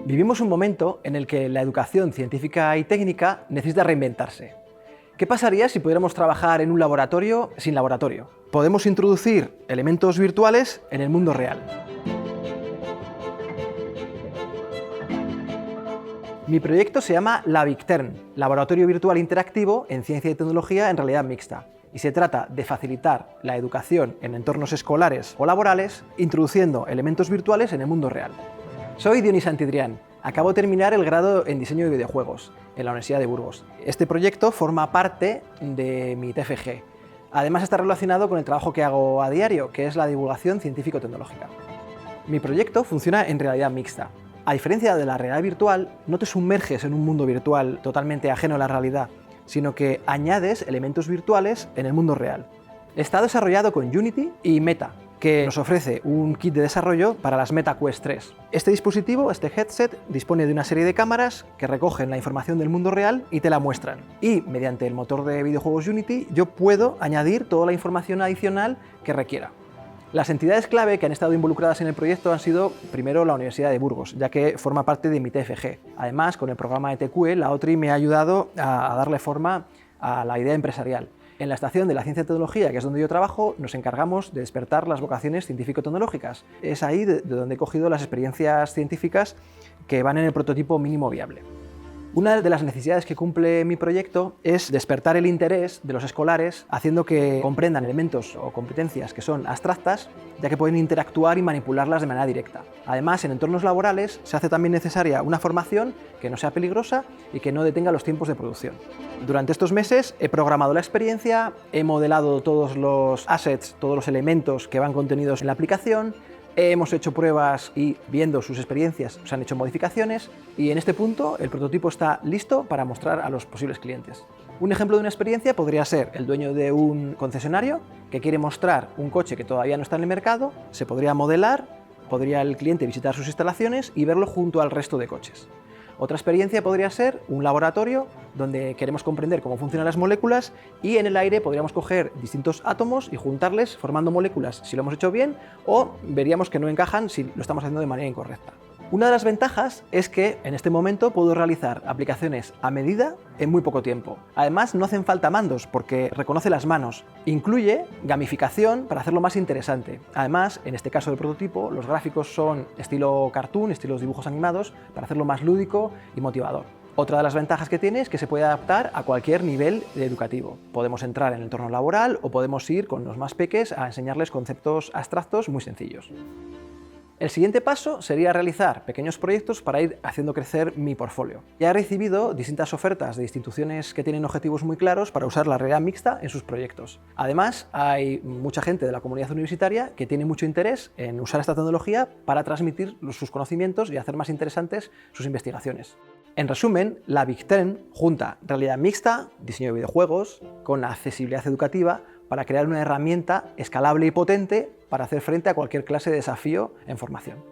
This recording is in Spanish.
Vivimos un momento en el que la educación científica y técnica necesita reinventarse. ¿Qué pasaría si pudiéramos trabajar en un laboratorio sin laboratorio? Podemos introducir elementos virtuales en el mundo real. Mi proyecto se llama LabICTERN, Laboratorio Virtual Interactivo en Ciencia y Tecnología en Realidad Mixta, y se trata de facilitar la educación en entornos escolares o laborales introduciendo elementos virtuales en el mundo real. Soy Dionís Santidrián, acabo de terminar el grado en diseño de videojuegos en la Universidad de Burgos. Este proyecto forma parte de mi TFG. Además está relacionado con el trabajo que hago a diario, que es la divulgación científico-tecnológica. Mi proyecto funciona en realidad mixta. A diferencia de la realidad virtual, no te sumerges en un mundo virtual totalmente ajeno a la realidad, sino que añades elementos virtuales en el mundo real. Está desarrollado con Unity y Meta, que nos ofrece un kit de desarrollo para las Meta Quest 3. Este dispositivo, este headset, dispone de una serie de cámaras que recogen la información del mundo real y te la muestran. Y mediante el motor de videojuegos Unity yo puedo añadir toda la información adicional que requiera. Las entidades clave que han estado involucradas en el proyecto han sido, primero, la Universidad de Burgos, ya que forma parte de mi TFG. Además, con el programa ETQE, la OTRI me ha ayudado a darle forma a la idea empresarial. En la Estación de la Ciencia y Tecnología, que es donde yo trabajo, nos encargamos de despertar las vocaciones científico-tecnológicas. Es ahí de donde he cogido las experiencias científicas que van en el prototipo mínimo viable. Una de las necesidades que cumple mi proyecto es despertar el interés de los escolares haciendo que comprendan elementos o competencias que son abstractas, ya que pueden interactuar y manipularlas de manera directa. Además, en entornos laborales se hace también necesaria una formación que no sea peligrosa y que no detenga los tiempos de producción. Durante estos meses he programado la experiencia, he modelado todos los assets, todos los elementos que van contenidos en la aplicación. Hemos hecho pruebas y, viendo sus experiencias, se han hecho modificaciones y en este punto el prototipo está listo para mostrar a los posibles clientes. Un ejemplo de una experiencia podría ser el dueño de un concesionario que quiere mostrar un coche que todavía no está en el mercado, se podría modelar, podría el cliente visitar sus instalaciones y verlo junto al resto de coches. Otra experiencia podría ser un laboratorio donde queremos comprender cómo funcionan las moléculas y en el aire podríamos coger distintos átomos y juntarles formando moléculas si lo hemos hecho bien, o veríamos que no encajan si lo estamos haciendo de manera incorrecta. Una de las ventajas es que en este momento puedo realizar aplicaciones a medida en muy poco tiempo. Además, no hacen falta mandos porque reconoce las manos. Incluye gamificación para hacerlo más interesante. Además, en este caso del prototipo, los gráficos son estilo cartoon, estilos dibujos animados, para hacerlo más lúdico y motivador. Otra de las ventajas que tiene es que se puede adaptar a cualquier nivel educativo. Podemos entrar en el entorno laboral o podemos ir con los más peques a enseñarles conceptos abstractos muy sencillos. El siguiente paso sería realizar pequeños proyectos para ir haciendo crecer mi portfolio. Ya he recibido distintas ofertas de instituciones que tienen objetivos muy claros para usar la realidad mixta en sus proyectos. Además, hay mucha gente de la comunidad universitaria que tiene mucho interés en usar esta tecnología para transmitir sus conocimientos y hacer más interesantes sus investigaciones. En resumen, LabICTERN junta realidad mixta, diseño de videojuegos, con accesibilidad educativa para crear una herramienta escalable y potente para hacer frente a cualquier clase de desafío en formación.